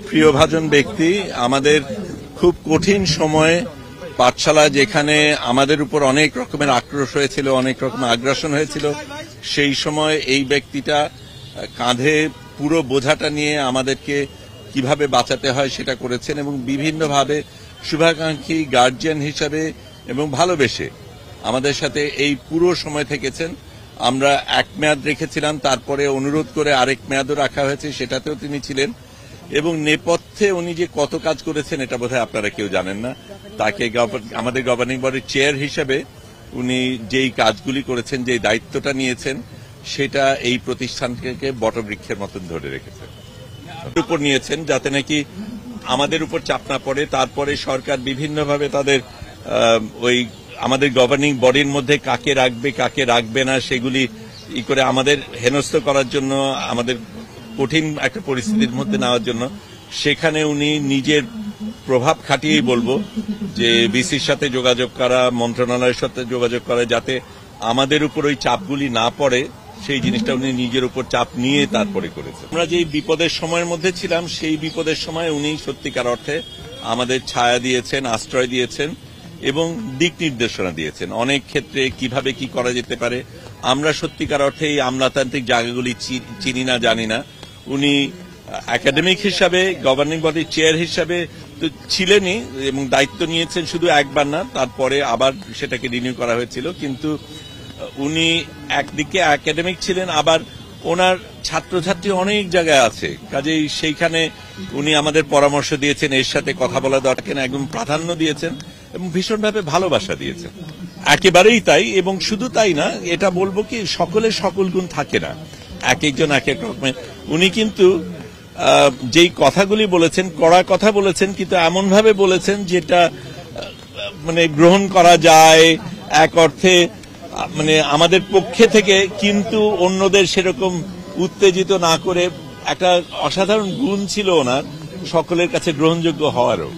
প্রিয়ভাজন ব্যক্তি। আমাদের খুব কঠিন সময়ে পাঠশালা যেখানে আমাদের উপর অনেক রকমের আক্রোশ হয়েছিল, অনেক রকমের আগ্রাসন হয়েছিল, সেই সময় এই ব্যক্তিটা কাঁধে পুরো বোঝাটা নিয়ে আমাদেরকে কিভাবে বাঁচাতে হয় সেটা করেছেন এবং বিভিন্নভাবে শুভাকাঙ্ক্ষী গার্জিয়ান হিসাবে এবং ভালোবেসে আমাদের সাথে এই পুরো সময় থেকেছেন। আমরা এক মেয়াদ রেখেছিলাম, তারপরে অনুরোধ করে আরেক মেয়াদও রাখা হয়েছে, সেটাতেও তিনি ছিলেন এবং নেপথ্যে উনি যে কত কাজ করেছেন এটা বোধহয় আপনারা কেউ জানেন না। তাকে আমাদের গভর্নিং বডির চেয়ার হিসেবে উনি যেই কাজগুলি করেছেন, যেই দায়িত্বটা নিয়েছেন, সেটা এই প্রতিষ্ঠানকে বটবৃক্ষের মতন ধরে রেখেছেন, উপর নিয়েছেন যাতে নাকি আমাদের উপর চাপ না পড়ে। তারপরে সরকার বিভিন্নভাবে তাদের ওই আমাদের গভর্নিং বডির মধ্যে কাকে রাখবে কাকে রাখবে না সেগুলি করে আমাদের হেনস্থ করার জন্য, আমাদের কঠিন একটা পরিস্থিতির মধ্যে নেওয়ার জন্য, সেখানে উনি নিজের প্রভাব খাটিয়েই বলবো যে ভিসির সাথে যোগাযোগ করা, মন্ত্রণালয়ের সাথে যোগাযোগ করা, যাতে আমাদের উপর ওই চাপগুলি না পড়ে, সেই জিনিসটা উনি নিজের উপর চাপ নিয়ে তারপরে করেছেন। আমরা যে বিপদের সময়ের মধ্যে ছিলাম, সেই বিপদের সময় উনি সত্যিকার অর্থে আমাদের ছায়া দিয়েছেন, আশ্রয় দিয়েছেন এবং দিক নির্দেশনা দিয়েছেন অনেক ক্ষেত্রে কিভাবে কি করা যেতে পারে। আমরা সত্যিকার অর্থে এই আমলাতান্ত্রিক জায়গাগুলি চিনি না, জানি না। উনি একাডেমিক হিসাবে, গভর্নিং বডির চেয়ার হিসাবে তো ছিলেনই এবং দায়িত্ব নিয়েছেন শুধু একবার না, তারপরে আবার সেটাকে রিনিউ করা হয়েছিল। কিন্তু উনি একদিকে একাডেমিক ছিলেন, আবার ওনার ছাত্রছাত্রী অনেক জায়গায় আছে, কাজেই সেইখানে উনি আমাদের পরামর্শ দিয়েছেন, এর সাথে কথা বলা দরকার, একদম প্রাধান্য দিয়েছেন এবং ভীষণভাবে ভালোবাসা দিয়েছেন। একেবারেই তাই, এবং শুধু তাই না, এটা বলবো কি সকলের সকল গুণ থাকে না, এক একজন এক এক রকমের। উনি কিন্তু যেই কথাগুলি বলেছেন, কড়া কথা বলেছেন, কিন্তু এমনভাবে বলেছেন যেটা মানে গ্রহণ করা যায় এক অর্থে, মানে আমাদের পক্ষে থেকে, কিন্তু অন্যদের সেরকম উত্তেজিত না করে। একটা অসাধারণ গুণ ছিল ওনার, সকলের কাছে গ্রহণযোগ্য হওয়ারও।